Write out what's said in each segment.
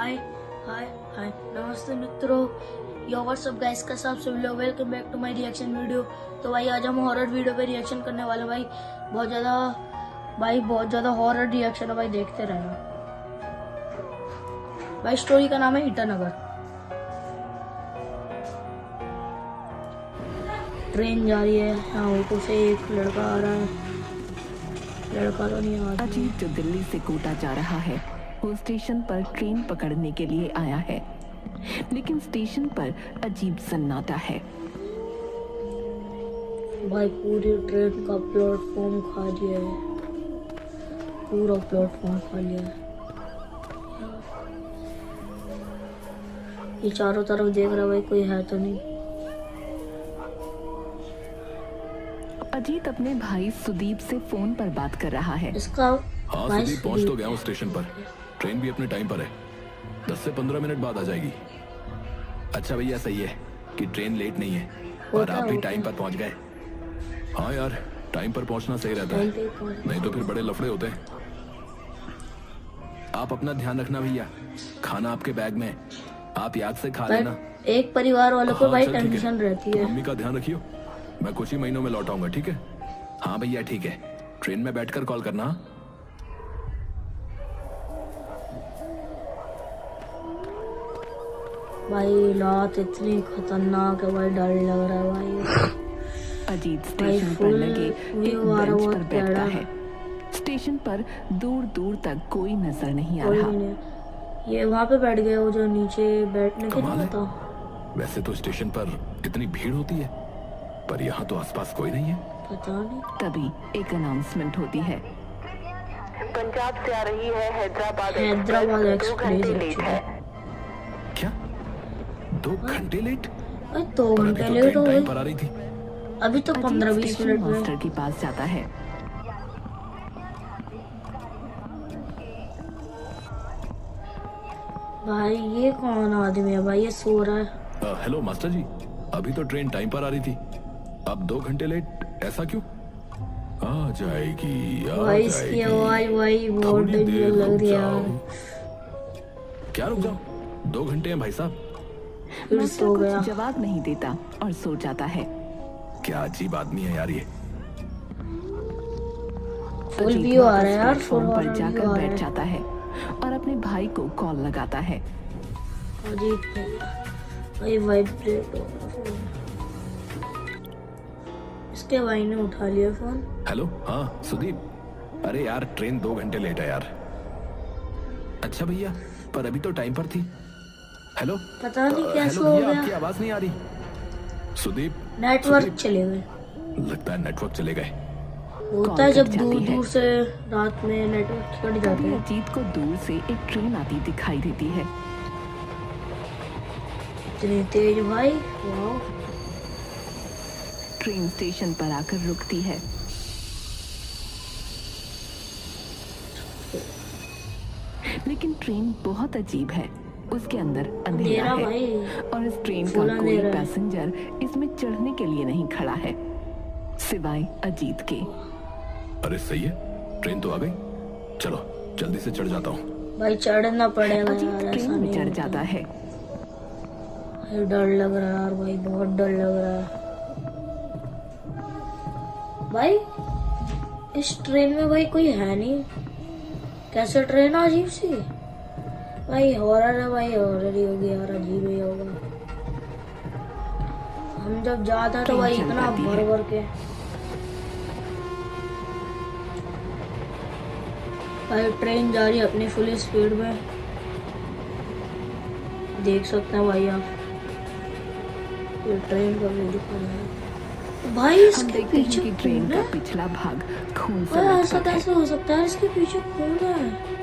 हाय हाय हाय नमस्ते मित्रों, यो WhatsApp guys, कैसे आप सभी लोग। Welcome back to my reaction video. तो भाई आज हम हॉरर वीडियो पे रिएक्शन करने वाले हैं। बहुत ज़्यादा हॉरर रिएक्शन है भाई, देखते रहना भाई। स्टोरी का नाम है ईटानगर। ट्रेन जा रही है, यहाँ ऊपर से एक लड़का आ रहा है। लड़का तो नहीं आ रहा। अजीत जो दिल्ली से कोटा जा रहा है, वो स्टेशन पर ट्रेन पकड़ने के लिए आया है, लेकिन स्टेशन पर अजीब सन्नाटा है। भाई पूरी ट्रेन का प्लेटफॉर्म खा लिया है, पूरा प्लेटफॉर्म खा लिया है। ये चारों तरफ देख रहा है भाई, कोई है तो नहीं। अजीत अपने भाई सुदीप से फोन पर बात कर रहा है। इसका हाँ सुदीप, पहुंच तो गया हूँ स्टेशन पर। ट्रेन भी अपने टाइम पर है, 10 से 15 मिनट बाद आ जाएगी। अच्छा भैया, सही है कि ट्रेन लेट नहीं है और आप भी टाइम पर पहुंच गए। हाँ यार, टाइम पर पहुंचना सही रहता है, नहीं तो फिर बड़े लफड़े होते हैं। आप अपना ध्यान रखना भैया, खाना आपके बैग में, आप याद से खा लेना। एक परिवार वालों को भाई चल, ठीक है। टेंशन रहती है। मम्मी का ध्यान रखियो, मैं कुछ ही महीनों में लौट आऊंगा, ठीक है। हाँ भैया ठीक है, ट्रेन में बैठकर कॉल करना। भाई रात इतनी खतरनाक है भाई, डर लग रहा है भाई। अजीत स्टेशन पर लगे एक बेंच पर बैठता है। स्टेशन पर दूर दूर तक कोई नजर नहीं आ रहा। ये वहाँ पे बैठ गया, वो जो नीचे बैठने के कमाल लिए है। था। वैसे तो स्टेशन पर इतनी भीड़ होती है, पर यहाँ तो आसपास कोई नहीं है। पता नहीं। तभी एक अनाउंसमेंट होती है। पंजाब से आ रही है हैदराबाद एक्सप्रेस लेट है। क्या 2 घंटे लेट? भाई 2 पर अभी घंटे तो लेट ट्रेन हो टाइम गई। पर आ रही थी। अभी तो अजीत 15-20 स्टेशन मिनट में। मास्टर के पास जाता है। भाई ये कौन आदमी है भाई, ये सो रहा है। हेलो मास्टर जी, अभी तो ट्रेन टाइम पर आ रही थी, अब 2 घंटे लेट, ऐसा क्यों? आ जाएगी, आ भाई इसकी आवाज भाई बहुत थोड़ी डेंजर देर लग रुक रही है जाओ। यार। क्या रुक जाओ, 2 घंटे हैं भाई साहब। फिर मास्टर सो कुछ गया। जवाब नहीं देता और सो जाता है। क्या अजीब आदमी है यार ये। फुल अजीत व्यू आ वापस रहा है यार, प्लेटफॉर्म फुल पर व्यू जाकर आ रहा बैठ है। जाता है और अपने भाई को कॉल लगाता है। अजीब भाई वाइब्रेट हो रहा है। इसके भाई ने उठा लिया फोन। हेलो, हाँ सुदीप, अरे यार ट्रेन 2 घंटे लेट है यार। अच्छा भैया, पर अभी तो टाइम पर थी। हेलो, पता नहीं कैसे हेलो हो भैया, गया। आपकी आवाज नहीं आ रही। सुदीप, नेटवर्क सुदीप, चले गए। लगता है नेटवर्क चले गए। होता है जब कट जाती दूर है। दूर से रात में नेटवर्क कट जाते तभी हैं। अजीत को दूर से एक ट्रेन आती दिखाई देती है। इतनी तेज भाई, वाह। ट्रेन स्टेशन पर आकर रुकती है। लेकिन ट्रेन बहुत अजीब है। उसके अंदर अंधेरा है भाई और इस ट्रेन का फुल कोई अंधेरा है। पैसेंजर इसमें चढ़ने के लिए नहीं खड़ा है, सिवाय अजीत के। अरे सही है, ट्रेन तो आ गई, चलो जल्दी से चढ़ जाता हूँ। भाई चढ़ना पड़ेगा अजीत यार, ट्रेन ऐसा में नहीं चढ़ होता। जाता है। भाई डर लग रहा है यार भाई, बहुत डर लग रहा है भाई। इस ट्रेन में भाई कोई है नहीं, कैसे ट्रेन अजीब सी। भाई हॉरर है भाई, हॉरर ही होगी यार, अजीब ही होगा। हम जब जाते हैं तो भाई ट्रेन चल इतना पाती भर है। भर के। भाई ट्रेन जा रही है अपनी फुल स्पीड में, देख सकते हैं भाई आप। ये ट्रेन का व्यू दिखा रहा है भाई। हम इसके देखते हैं पीछे कि ट्रेन कौन का है? पिछला भाग खून से भाई ऐसा लथपथ है। कैसे हो सकता है, इसके पीछे कौन है?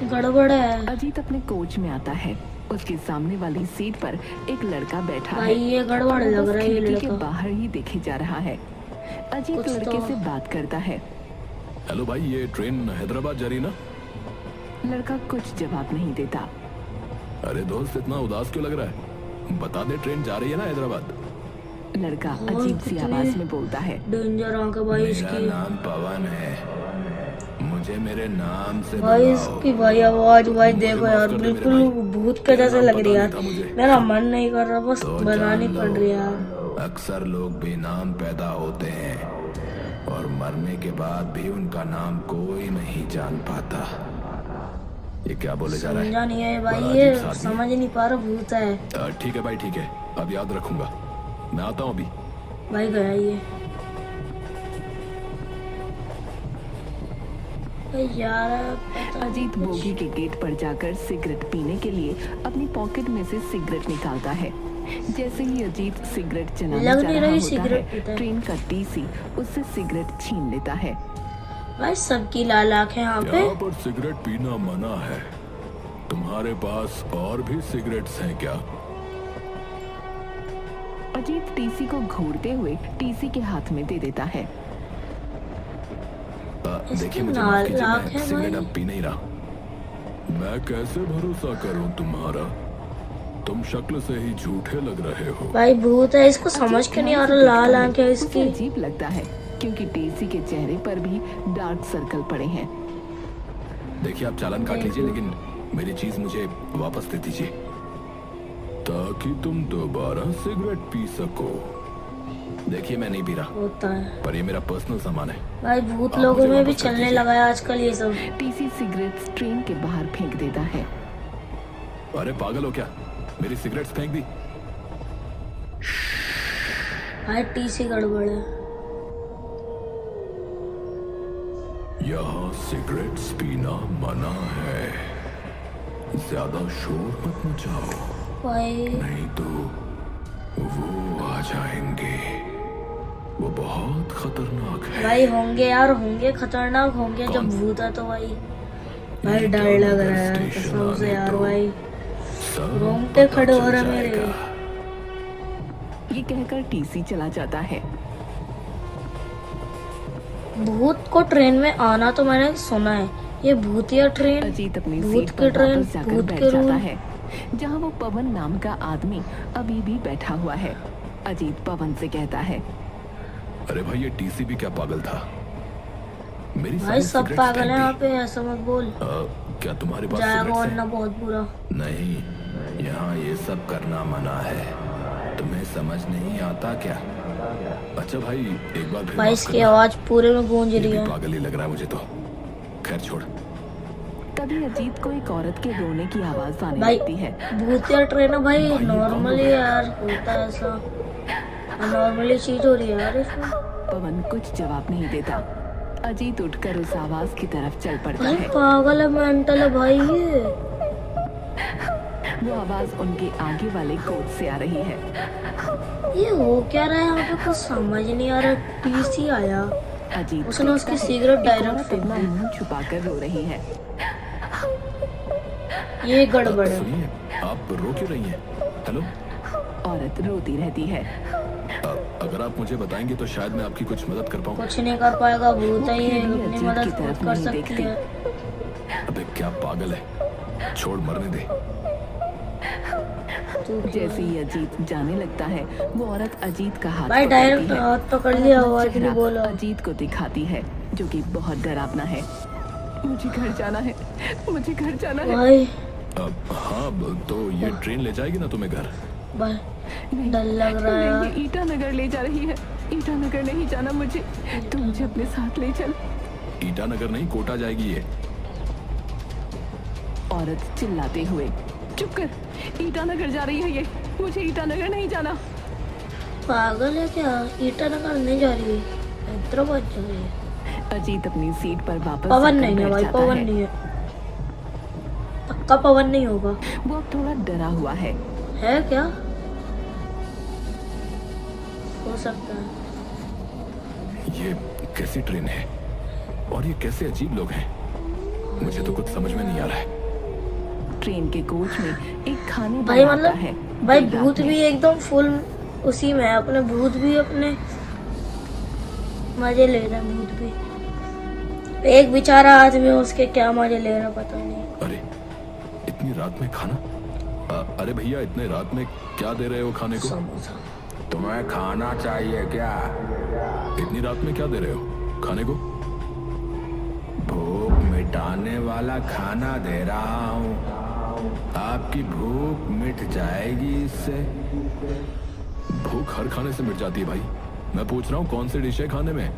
गड़बड़ है अजीत अपने कोच में आता है। उसके सामने वाली सीट पर एक लड़का बैठा भाई, है। ये गड़बड़ लग रहा है। ये खिड़की के लड़का बाहर ही देखे जा रहा है। अजीत कुछ लड़के तो- से बात करता है। हेलो भाई, ये ट्रेन हैदराबाद जा रही ना? लड़का कुछ जवाब नहीं देता। अरे दोस्त, इतना उदास क्यों लग रहा है? बता दे, ट्रेन जा रही है ना हैदराबाद। लड़का हाँ, अजीब सी कितनी आवाज में बोलता है। डेंजर आंख है भाई मेरा इसकी। नाम पवन है, मुझे मेरे नाम से भाई बुलाओ। इसकी भाई आवाज भाई मुझे देखो माफ यार, कर दे मेरे बिल्कुल भाई। भूत के जैसे नाम लग रही है पता यार। नहीं था मुझे। मेरा मन नहीं कर रहा, बस तो बनानी जान पड़ लो, रही है यार। अक्सर लोग भी नाम पैदा होते हैं और मरने के बाद भी उनका नाम कोई नहीं जान पाता। ये क्या बोले जा रहा है? समझा नहीं है भाई, बड़ा ये अजीब सा आदमी है। समझ नहीं पा रहा भूत है। ठीक है भाई, ठीक है, अब याद रखूंगा। मैं आता हूँ अभी। भाई गया ये भाई यार, पता अजीत नहीं बोगी के गेट पर जाकर सिगरेट पीने के लिए अपनी पॉकेट में से सिगरेट निकालता है। जैसे ही अजीत सिगरेट चलाने लग जा नहीं रहा रही होता सिगरेट है, पीता है। ट्रेन का टीसी उससे सिगरेट छीन लेता है। भाई सबकी लाल आंखें यहाँ पे। यहाँ पर सिगरेट पीना मना है। तुम्हारे पास और भी सिगरेट्स हैं क्या? अजीत टीसी को घूरते हुए टीसी के हाथ में दे देता है। देखिए मुझे लाल माफ कीजिए, आँख मैं है सिगरेट भाई। अब पी नहीं रहा। मैं कैसे भरोसा करूं तुम्हारा? तुम शक्ल से ही झूठे लग रहे हो। भाई भूत है, इसको समझ के नहीं आ रहा, लाल आंखें उसे इसकी। अजीब लगता है क्योंकि टीसी के चेहरे पर भी डार्क सर्कल पड़े हैं। देखिए आप चालान काट लीजिए, लेकिन मेरी चीज मुझे वापस दे दीजिए ताकि तुम दोबारा सिगरेट पी सको। देखिए मैं नहीं पी रहा, होता है पर ये मेरा पर्सनल सामान है। भाई, भूत आप लोगों मुझे में भी वापस कर चलने दीजिए। लगा है आजकल ये सब। टीसी सिगरेट ट्रेन के बाहर फेंक देता है। अरे पागल हो क्या? मेरी सिगरेट्स फेंक दी। भाई टीसी गड़बड़ है। यहाँ सिगरेट्स पीना मना है। ज्यादा शोर मत मचाओ, भाई नहीं तो वो आ जाएंगे। वो बहुत खतरनाक है। भाई होंगे यार, होंगे खतरनाक होंगे जब भूत है तो भाई डर लग रहा है कसम से यार। भाई सब रोंगटे पता खड़े हो चल रहे मेरे। जाएगा। ये कहकर टीसी चला जाता है। भूत को ट्रेन में आना तो मैंने सुना है, ये भूतिया ट्रेन, अजीत अपनी भूत सीट की पर ट्रेन, वापस जाकर भूत बैठ के जाता रूल। है जहां वो पवन नाम का आदमी अभी भी बैठा हुआ है। अजीत पवन से कहता है, अरे भाई ये टीसी भी क्या पागल था? मेरी भाई सारी सब सिगरेट्स पागल फेंक है दी। यहाँ पे, ऐसा मत बोल, क्या तुम्हारे पास जाएगा सिगरेट्स वरना हैं? बहुत बुरा। नहीं, यहाँ ये सब करना मना है। तुम्हें समझ नहीं आता क्या? अच्छा भाई एक बार फिर भाई माफ इसकी करना। आवाज पूरे में गूंज ये रही भी है। पागल ही लग रहा है मुझे तो। खैर छोड़। तभी अजीत को एक औरत के रोने की आवाज आने भाई लगती है। भूतिया ट्रेन है भाई, भाई, ये नॉर्मली कौन यार होता है ऐसा, नॉर्मली चीज हो रही है यार इसमें। पवन कुछ जवाब नहीं देता। अजीत उठकर उस आवाज की तरफ चल पड़ता भाई है। पागल है, मेंटल है भाई ये। वो आवाज उनके आगे वाले कोच से आ रही है। ये हो क्या रहा है यहाँ पे, कुछ समझ नहीं आ रहा। टीसी आया, अजीत उसने देखता उसकी है, सिगरेट एक डायरेक्ट औरत फेंक अपना दी। मुंह छुपाकर रो रही है। ये गड़बड़ है। सुनिए, आप रो क्यों रही हैं? हेलो, औरत रोती रहती है। अगर आप मुझे बताएंगे तो शायद मैं आपकी कुछ मदद कर पाऊँ। कुछ नहीं कर पाएगा, भूत है ये, फिर भी अपनी अजीत मदद की खुद तरफ कर नहीं सकती देखती। है। अबे क्या पागल है, छोड़ मरने दे। तू क्यों- जैसे ही अजीत जाने लगता है, वो औरत अजीत का हाथ भाई पकड़ती डायरेक्ट है हाथ पकड़ और लिया, अपना आवाज नहीं चेहरा बोला। अजीत को दिखाती है, जो कि बहुत डरावना है। मुझे घर जाना है, मुझे घर जाना है। भाई हाँ तो ये ट्रेन ले जाएगी ना तुम्हें घर? भाई नहीं, डर लग रहा है नहीं, यार। ये ईटानगर ले जा रही है। ईटानगर नहीं जाना मुझे, तू मुझे अपने साथ ले चल। ईटानगर नहीं, कोटा जाएगी ये। औरत चिल्लाते हुए, चुप कर, ईटानगर जा रही है ये, मुझे ईटानगर नहीं जाना। पागल है क्या, ईटानगर नहीं जा रही है, हैदराबाद जा रही है। अजीत अपनी सीट पर वापस पवन जाकर नहीं है बैठ भाई, जाता पवन है। नहीं है, पक्का पवन नहीं होगा। वो अब थोड़ा डरा हुआ है। है क्या, हो सकता है। ये कैसी ट्रेन है और ये कैसे अजीब लोग हैं? मुझे तो कुछ समझ में नहीं आ रहा है। ट्रेन के कोच में एक खाने भाई वाला आता मतलब है। भाई एक रात भूत में भी एकदम फुल उसी में है, अपने भूत भी अपने मजे ले रहे हैं। भूत भी एक बेचारा आदमी है, उसके क्या मजे ले रहा पता नहीं। अरे इतनी रात में खाना? अरे भैया इतने रात में क्या दे रहे हो खाने को? समोसा। तुम्हें खाना चाहिए क्या? इतनी रात में क्या दे रहे हो खाने को? भूख मिटाने वाला खाना दे रहा हूँ। आपकी भूख मिट जाएगी इससे। भूख हर खाने से मिट जाती है भाई। मैं पूछ रहा हूँ कौन सी डिश है खाने में?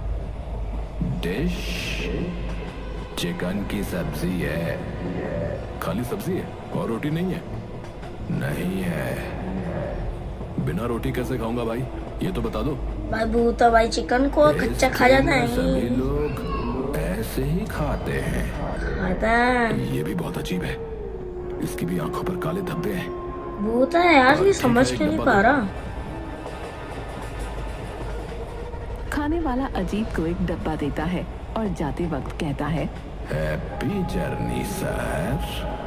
डिश चिकन की सब्जी है। खाली सब्जी है और रोटी नहीं है? नहीं है। बिना रोटी कैसे खाऊंगा भाई, ये तो बता दो। भाई भूता भाई चिकन को कच्चा खा जाता है। सभी लोग ऐसे ही खाते हैं। खाता है। ये भी बहुत अजीब है, इसकी भी आंखों पर काले धब्बे हैं। भूता है यार, ये समझ क्यों नहीं पा रहा। खाने वाला अजीत को एक डब्बा देता है और जाते वक्त कहता है, हैप्पी जर्नी सर।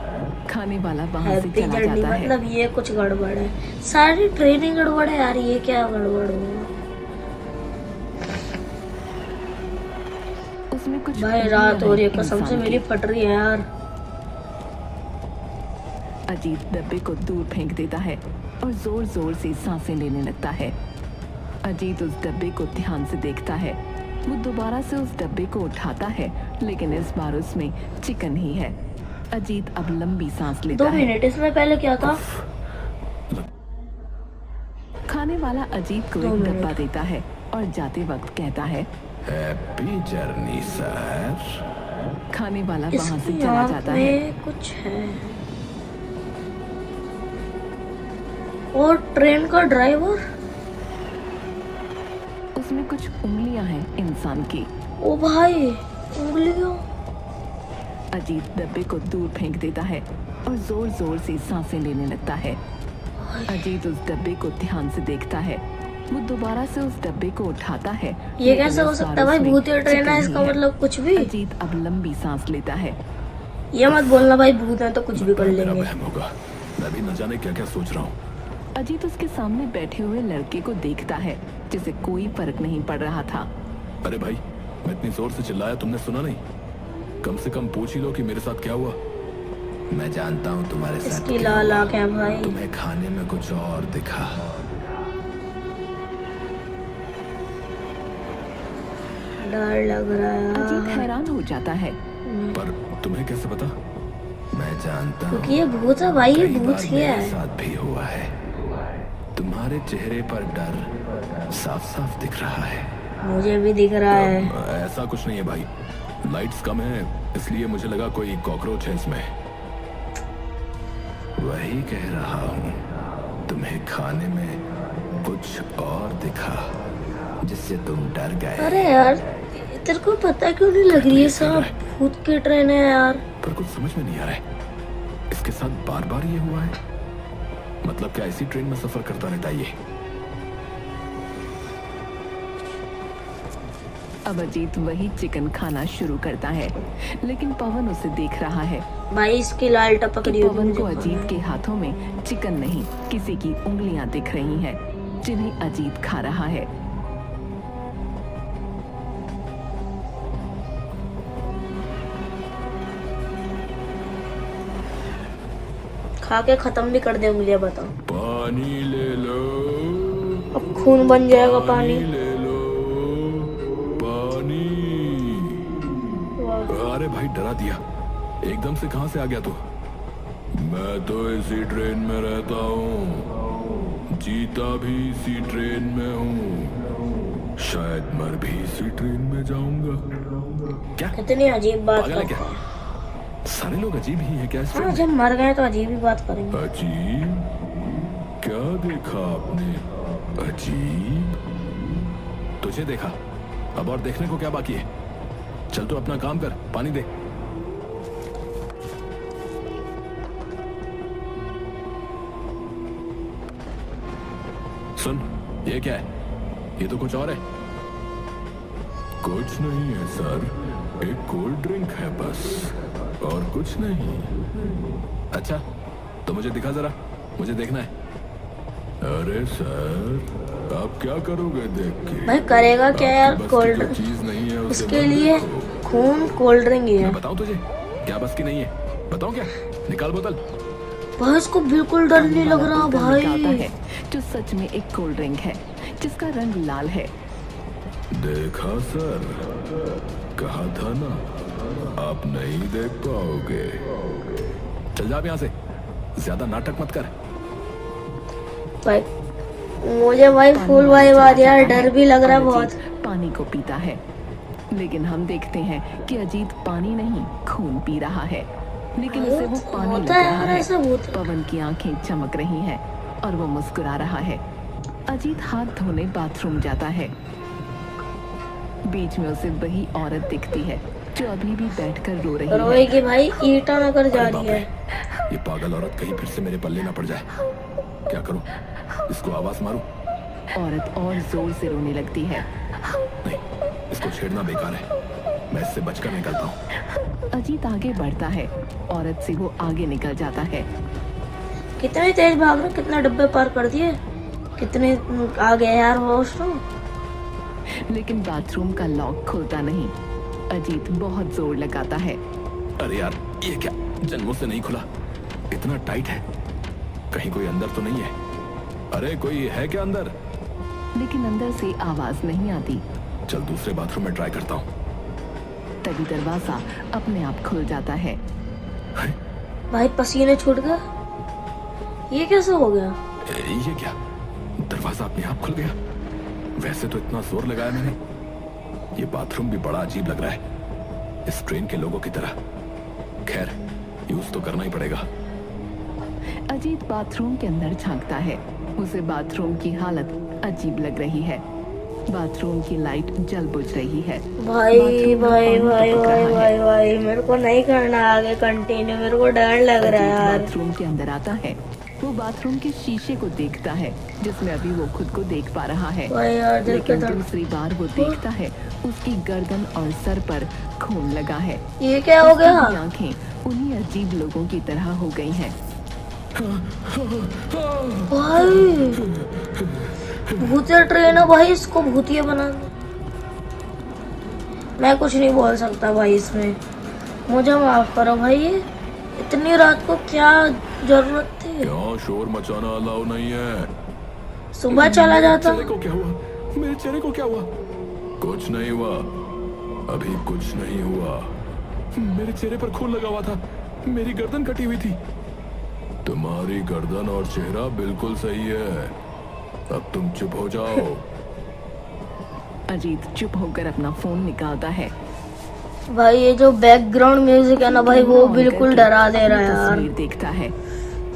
खाने वाला वहाँ से हैप्पी चला जर्नी जाता है। मतलब ये कुछ गड़बड़ है। सारी ट्रेनिंग गड़बड़ है यार, ये क्या गड़बड़ हुआ? उसमें कुछ भाई रात हो रही है, कसम इंसान से की। मेरी फट रही है यार। अजीत डब्बे को दूर फेंक देता है और जोर जोर से सांसें लेने लगता है। अजीत उस डब्बे को ध्यान से देखता है। वो दोबारा से उस डब्बे को उठाता है, लेकिन इस बार उसमें चिकन ही है। अजीत अब लंबी सांस 2 लेता है। मिनट, इसमें पहले क्या था? खाने वाला अजीत को 2 एक मिनट। डब्बा देता है और जाते वक्त कहता है, हैप्पी जर्नी सर। खाने वाला वहाँ से इसकी चला आँख जाता है। में कुछ है। और ट्रेन का ड्राइवर, उसमें कुछ उंगलियां हैं इंसान की। ओ भाई उंगलियों। अजीत डब्बे को दूर फेंक देता है और जोर जोर से सांसें लेने लगता है। अजीत उस डब्बे को ध्यान से देखता है। वो दोबारा से उस डब्बे को उठाता है। ये लेकिन कैसे हो इस सकता बार है भाई? उसमें भूतिया ट्रेन चिकन है, ही इसका मतलब कुछ भी। अजीत अब लंबी सांस लेता है। ये मत बोलना भाई भूत है तो कुछ भी कर मेरा लेंगे। वहम होगा। मैं भी न जाने क्या क्या सोच रहा हूँ। अजीत उसके सामने बैठे हुए लड़के को देखता है, जिसे कोई फर्क नहीं पड़ रहा था। अरे भाई, मैं इतनी जोर से चिल्लाया, तुमने सुना नहीं? कम से कम पूछ ही लो कि मेरे साथ क्या हुआ। मैं जानता हूँ तुम्हारे साथ इसकी क्या लाल हुआ। आँख है भाई। तुम्हें खाने में कुछ और दिखा। डर लग रहा अजीत है हैरान हो जाता है। पर तुम्हें कैसे पता? मैं जानता हूँ, क्योंकि ये भूत है भाई। ये कई भूत बार क्या मेरे है? साथ भी हुआ है। तुम्हारे चेहरे पर डर साफ साफ दिख रहा है। मुझे भी दिख रहा है। ऐसा कुछ नहीं है भाई, लाइट्स कम है इसलिए मुझे लगा कोई कॉकरोच है इसमें। वही कह रहा हूँ, तुम्हें खाने में कुछ और दिखा जिससे तुम डर गए। अरे यार तेरे को पता क्यों नहीं लग रही है? सब भूत की ट्रेन है यार। पर कुछ समझ में नहीं आ रहा है, इसके साथ बार बार ये हुआ है। मतलब क्या इसी ट्रेन में सफर करता रहता है ये? अब अजीत वही चिकन खाना शुरू करता है, लेकिन पवन उसे देख रहा है। भाई इसकी लाल टपक कि रही होगी पवन मुझे को पता अजीत है। के हाथों में चिकन नहीं, किसी की उंगलियां दिख रही हैं, जिन्हें अजीत खा रहा है। खा के खत्म भी कर दे उंगलियां, बताओ। पानी ले लो, अब खून बन जाएगा पानी। ले लो पानी। वाह। अरे भाई डरा दिया, एकदम से कहां से आ गया तू? मैं तो इसी ट्रेन में रहता हूँ, जीता भी इसी ट्रेन में हूँ, शायद मर भी इसी ट्रेन में जाऊंगा। क्या कितनी अजीब बात पागल है करते क्या? हैं। सारे लोग अजीब ही हैं क्या इस हाँ ट्रेन जब मर गए तो अजीब ही बात करेंगे। में? अजीब? क्या देखा आपने? अजीब? तुझे देखा, अब और देखने को क्या बाकी है? चल तो अपना काम कर, पानी दे। सुन, ये क्या है? ये तो कुछ और है। कुछ नहीं है सर, एक कोल्ड ड्रिंक है बस, और कुछ नहीं। अच्छा तो मुझे दिखा जरा, मुझे देखना है। अरे सर, आप क्या करोगे देख के? भाई करेगा क्या यार? आपकी बस की कोल्ड जो चीज नहीं है उसे उसके मत लिए देखो। खून कोल्ड ड्रिंक ही है। मैं बताऊं तुझे क्या बस की नहीं है? बताऊं क्या? निकाल बोतल। भाई इसको बिल्कुल डर नहीं लग रहा बोतल निकालता भाई। है, जो सच में एक कोल्ड ड्रिंक है, जिसका रंग लाल है। देखा सर, कहा था ना, आप नहीं देख पाओगे। चल जा अब यहाँ से, ज्यादा नाटक मत कर। भाई मुझे भाई फुल भाई बात यार डर भी लग रहा है बहुत। अजीत पानी को पीता है, लेकिन हम देखते हैं कि अजीत पानी नहीं खून पी रहा है, लेकिन उसे वो पानी लग होता है रहा यार है। ऐसा होता है। पवन की आंखें चमक रही हैं और वो मुस्कुरा रहा है। अजीत हाथ धोने बाथरूम जाता है। बीच में उसे वही औरत दिखती है जो अभी भी बैठकर रो रही है। रोएगी भाई, ईटा न कर जा अरे रही बाप है। रे, ये पागल औरत कहीं फिर से मेरे पल्ले ना पड़ जाए। क्या करूं? इसको आवाज मारूं? औरत और जोर से रोने लगती है। नहीं, इसको छेड़ना बेकार है, मैं इससे बचकर निकलता हूँ। अजीत आगे बढ़ता है, औरत से वो आगे निकल जाता है। कितने तेज भाग रहे, कितना डब्बे पार कर दिए, कितने आ गए यार वॉशरूम। लेकिन बाथरूम का लॉक खुलता नहीं। अजीत बहुत जोर लगाता है। अरे यार, ये क्या जन्मों से नहीं खुला, इतना टाइट है। कहीं कोई अंदर तो नहीं है? अरे कोई है क्या अंदर? लेकिन अंदर से आवाज नहीं आती। चल दूसरे बाथरूम में ट्राई करता हूँ। तभी दरवाजा अपने आप खुल जाता है। भाई पसीने छूट गए, ये कैसे हो गया? ये क्या, दरवाजा अपने आप खुल गया? वैसे तो इतना जोर लगाया मैंने। ये बाथरूम भी बड़ा अजीब लग रहा है, इस ट्रेन के लोगों की तरह। खैर, यूज तो करना ही पड़ेगा। अजीत बाथरूम के अंदर झांकता है। उसे बाथरूम की हालत अजीब लग रही है। बाथरूम की लाइट जल बुझ रही है। भाई बाथरूम में भाई पानी भाई टपक भाई रहा है। भाई भाई मेरे को नहीं करना आगे कंटिन्यू, मेरे को डर लग रहा है अजीत यार। बाथरूम के अंदर आता है। वो बाथरूम के शीशे को देखता है जिसमें अभी वो खुद को देख पा रहा है। भाई यार देख के लेकिन डर। दूसरी बार वो देखता है उसकी गर्दन और सर पर खून लगा है। ये क्या हो गया? उसकी आंखें उन्हीं अजीब लोगों की तरह हो गई हैं। भाई भूतिया ट्रेन है भाई, इसको भूतिया बना। मैं कुछ नहीं बोल सकता भाई इसमें, मुझे माफ करो भाई। ये इतनी रात को क्या जरूरत थी? यहाँ शोर मचाना अलाउ नहीं है। सुबह चला जाता। चेहरे को क्या हुआ? मेरे चेहरे को क्या हुआ? कुछ नहीं हुआ, अभी कुछ नहीं हुआ। मेरे चेहरे पर खून लगा हुआ था, मेरी गर्दन कटी हुई थी। तुम्हारी गर्दन और चेहरा बिल्कुल सही है, अब तुम चुप हो जाओ। अजीत चुप होकर अपना फोन निकालता है। भाई ये जो बैकग्राउंड म्यूजिक है ना भाई, वो ऑन बिल्कुल करके डरा दे रहा है अपनी यार। तस्वीर देखता है।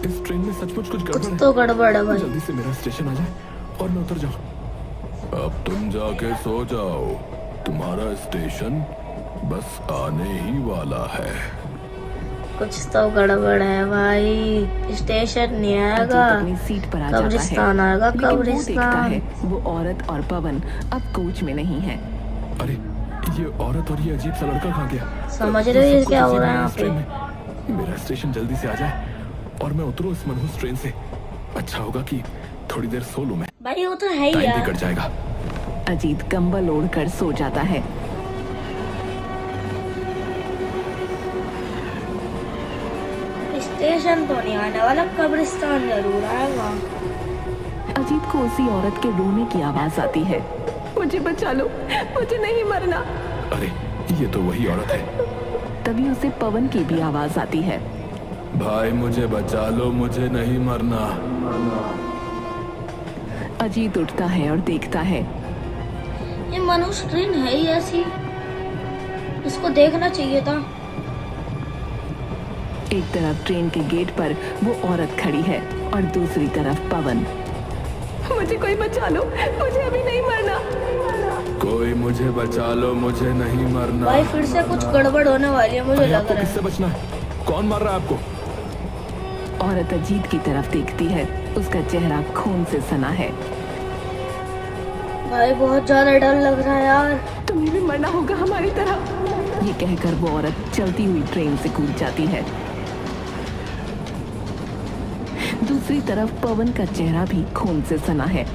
इस ट्रेन में सचमुच कुछ कुछ गड़बड़ है। तो गड़बड़ है भाई। जल्दी से मेरा स्टेशन आ जाए और मैं उतर जाऊं। अब तुम जाके सो जाओ, तुम्हारा स्टेशन बस आने ही वाला है। कुछ तो गड़बड़ है भाई, स्टेशन नहीं अजीत आएगा, अपनी सीट पर आ जाता है। कब्रिस्तान आएगा, लेकिन वो देखता कब्रिस्तान। है वो औरत और पवन अब कोच में नहीं है। अरे ये औरत और ये अजीब सा लड़का कहाँ गया? समझ रहे हो ये सब क्या कुछ हो अजीब रहा है है यहाँ इस ट्रेन में। मेरा स्टेशन जल्दी से आ जाए और मैं उतरूं इस मनहूस ट्रेन से। अच्छा होगा कि थोड़ी देर सो लूं मैं, भाई वो तो है ही टाइम भी यार। कट जाएगा। अजीत कंबल ओढ़कर सो जाता है। स्टेशन तो नहीं आने वाला, कब्रिस्तान जरूर आएगा। अजीत को उसी औरत के रोने की आवाज आती है। मुझे बचा लो, मुझे नहीं मरना। अरे ये तो वही औरत है। तभी उसे पवन की भी आवाज आती है। भाई मुझे बचा लो, मुझे नहीं मरना। अजीत उठता है और देखता है। ये मनुष्य ट्रेन है ही ऐसी, इसको देखना चाहिए था। एक तरफ ट्रेन के गेट पर वो औरत खड़ी है और दूसरी तरफ पवन। मुझे कोई बचा लो, मुझे अभी नहीं मरना। कोई मुझे बचा लो, मुझे नहीं मरना। भाई फिर से कुछ गड़बड़ होने वाली है, मुझे अरे लग आपको रहा किससे है। बचना है? कौन मार रहा है आपको? औरत अजीत की तरफ देखती है। उसका चेहरा खून से सना है। भाई बहुत ज्यादा डर लग रहा है यार। तुम्हें भी मरना होगा हमारी तरह। ये कहकर वो औरत चलती हुई ट्रेन से कूद जाती है। दूसरी तरफ पवन का चेहरा भी खून से सना है।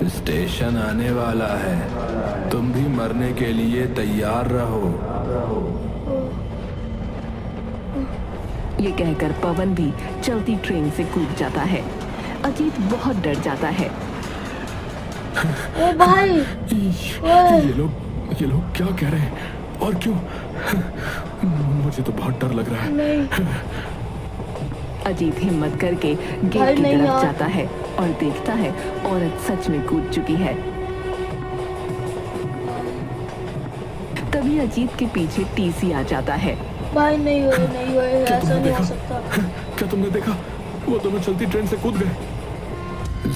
स्टेशन आने वाला है, तुम भी मरने के लिए तैयार रहो। ये कहकर पवन भी चलती ट्रेन से कूद जाता है। अजीत बहुत डर जाता है। ओ भाई ये लोग क्या कह रहे हैं और क्यों? मुझे तो बहुत डर लग रहा है। नहीं अजीत हिम्मत करके भाई गेट की नहीं तरफ यार। जाता है और देखता है औरत सच में कूद चुकी है। तभी अजीत के पीछे टीसी आ जाता है। भाई नहीं हुए नहीं हुए, क्या ऐसा तुमने नहीं हो देखा? सकता। क्या तुमने देखा? वो दोनों चलती ट्रेन से कूद गए।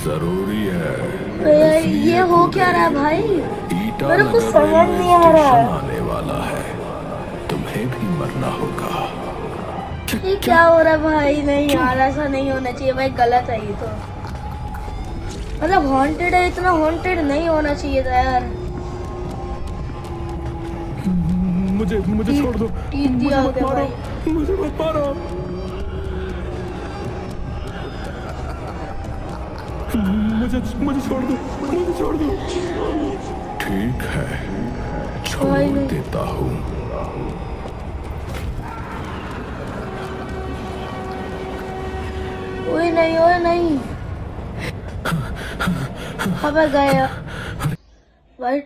जरूरी है। भैया इसलिए ये हो कूदे। क्या रहा है भाई? मेरे को ईटानगर समझ रेलवे नहीं आ रहा है। स्टेशन आने वाला है, तुम्हें भी मरना होगा। ये क्या हो रहा है भाई? नहीं यार ऐसा नहीं होना चाहिए भाई, गलत है ये तो। मतलब हॉन्टेड है, इतना हॉन्टेड नहीं होना चाहिए था यार। मुझे मुझे छोड़ दो। टीप दिया मुझे मत होगा मारो, भाई। मुझे मत मारो। मुझे छोड़ दो, मुझे छोड़ दो। ठीक है, छोड़ भाई नहीं। देता हूँ। ओए नहीं ओए नहीं। अबे गया भाई,